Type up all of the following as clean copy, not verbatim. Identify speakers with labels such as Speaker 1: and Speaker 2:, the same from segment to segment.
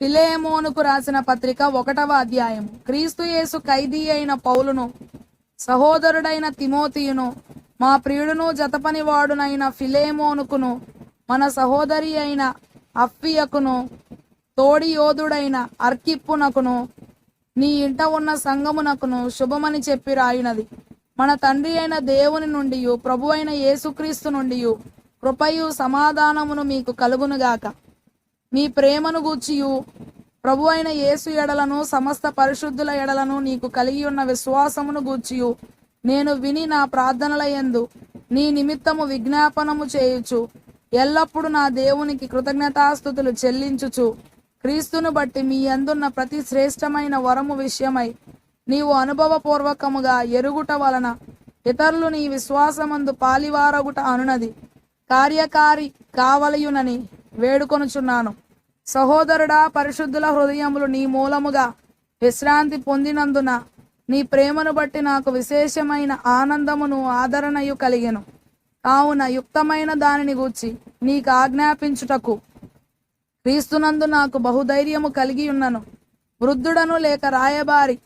Speaker 1: ఫిలేమోనుకు రాసిన పత్రిక 1వ అధ్యాయము. క్రీస్తు యేసు ఖైదీ అయిన పౌలును, సహోదరుడైన తిమోతియును, మా ప్రియుడును జతపనివాడునైన ఫిలేమోనుకును, మన సహోదరి అయిన అప్ఫియకును, తోడి యోధుడైన అర్కిప్పునకును, నీ ఇంట ఉన్న సంగమునకును శుభమని చెప్పి రాయినది. మన తండ్రి అయిన దేవుని నుండి, ప్రభు అయిన యేసుక్రీస్తు నుండి కృపయు సమాధానమును మీకు కలుగునుగాక. మీ ప్రేమను గూర్చియు ప్రభు అయిన యేసు ఎడలను సమస్త పరిశుద్ధుల ఎడలను నీకు కలిగి ఉన్న విశ్వాసమును గూర్చియు నేను విని నా ప్రార్థనల యందు నీ నిమిత్తము విజ్ఞాపనము చేయుచు ఎల్లప్పుడు నా దేవునికి కృతజ్ఞతాస్తుతులు చెల్లించుచు క్రీస్తును బట్టి మీ యందున్న ప్రతి శ్రేష్టమైన వరము విషయమై నీవు అనుభవపూర్వకముగా ఎరుగుట వలన ఇతరులు నీ విశ్వాసమందు పాలివారగుట అనునది కార్యకారి కావలయునని వేడుకొనుచున్నాను. సహోదరుడా, పరిశుద్ధుల హృదయములు నీ మూలముగా విశ్రాంతి పొందినందున నీ ప్రేమను బట్టి నాకు విశేషమైన ఆనందమును ఆదరణయు కలిగెను. కావున యుక్తమైన దానిని గూర్చి నీకు ఆజ్ఞాపించుటకు క్రీస్తునందు నాకు బహుధైర్యము కలిగి ఉన్నను. వృద్ధుడను లేక రాయబారి,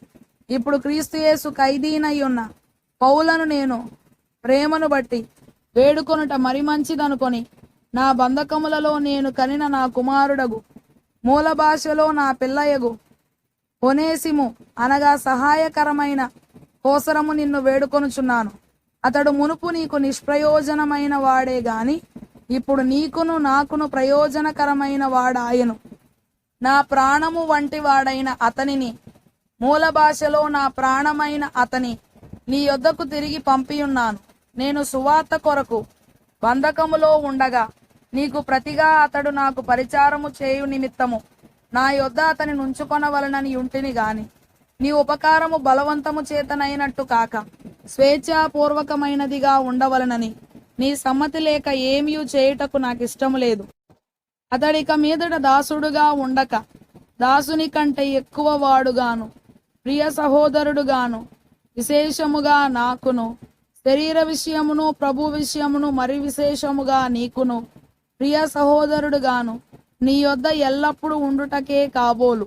Speaker 1: ఇప్పుడు క్రీస్తు యేసు ఖైదీనై ఉన్న పౌలను నేను ప్రేమను బట్టి వేడుకొనుట మరి మంచిదనుకొని నా బంధకములలో నేను కనిన నా కుమారుడగు, మూల భాషలో నా పిల్లయగు ఒనేసిము అనగా సహాయకరమైన కోసరము నిన్ను వేడుకొనుచున్నాను. అతడు మునుపు నీకు నిష్ప్రయోజనమైన వాడే గాని ఇప్పుడు నీకును నాకును ప్రయోజనకరమైన వాడాయను. నా ప్రాణము వంటి వాడైన అతనిని, మూల భాషలో నా ప్రాణమైన అతని నీ యొద్దకు తిరిగి పంపియున్నాను. నేను సువార్త కొరకు బంధకములో ఉండగా నీకు ప్రతిగా అతడు నాకు పరిచారము చేయు నిమిత్తము నా యొద్ద అతని నుంచుకొనవలనని ఉంటిని గాని నీ ఉపకారము బలవంతము చేతనైనట్టు కాక స్వేచ్ఛాపూర్వకమైనదిగా ఉండవలనని నీ సమ్మతి లేక ఏమీ చేయుటకు నాకు ఇష్టము లేదు. అతడిక మీదట దాసుడుగా ఉండక దాసుని కంటే ఎక్కువ వాడుగాను, ప్రియ సహోదరుడుగాను, విశేషముగా నాకును, శరీర విషయమును ప్రభు విషయమును మరి విశేషముగా నీకును ప్రియ సహోదరుడుగాను నీ యొద్ద ఎల్లప్పుడూ ఉండుటకే కాబోలు.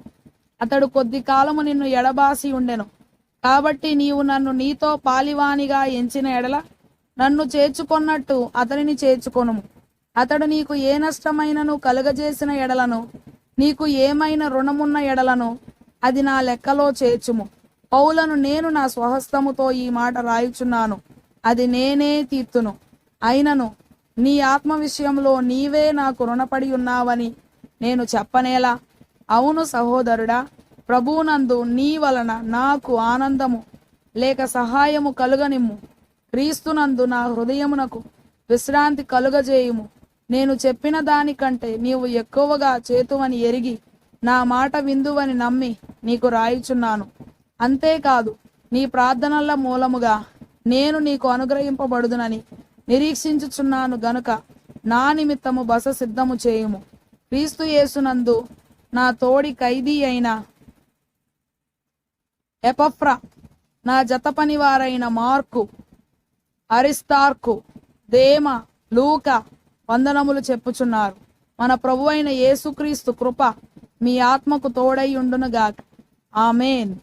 Speaker 1: అతడు కొద్ది కాలము నిన్ను ఎడబాసి ఉండెను. కాబట్టి నీవు నన్ను నీతో పాలివానిగా ఎంచిన ఎడల నన్ను చేర్చుకొన్నట్టు అతనిని చేర్చుకొనుము. అతడు నీకు ఏ నష్టమైనను కలుగజేసిన ఎడలను, నీకు ఏమైనా రుణమున్న ఎడలను అది నా లెక్కలో చేర్చుము. పౌలను నేను నా స్వహస్తముతో ఈ మాట రాయుచున్నాను, అది నేనే తీర్తును. అయినను నీ ఆత్మ విషయంలో నీవే నాకు రుణపడి ఉన్నావని నేను చెప్పనేలా? అవును సహోదరుడా, ప్రభువునందు నీ వలన నాకు ఆనందము లేక సహాయము కలుగనిమ్ము. క్రీస్తునందు నా హృదయమునకు విశ్రాంతి కలుగజేయుము. నేను చెప్పిన దానికంటే నీవు ఎక్కువగా చేతువని ఎరిగి నా మాట విందువని నమ్మి నీకు రాయుచున్నాను. అంతేకాదు, నీ ప్రార్థనల మూలముగా నేను నీకు అనుగ్రహింపబడుదునని నిరీక్షించుచున్నాను గనుక నా నిమిత్తము బస సిద్ధము చేయుము. క్రీస్తు యేసునందు నా తోడి ఖైదీ అయిన ఎపఫ్రా, నా జతపనివారైన మార్కు, అరిస్తార్కు, దేమ, లూకా వందనములు చెప్పుచున్నారు. మన ప్రభు అయిన యేసుక్రీస్తు కృప మీ ఆత్మకు తోడై ఉండునుగాక. ఆమేన్.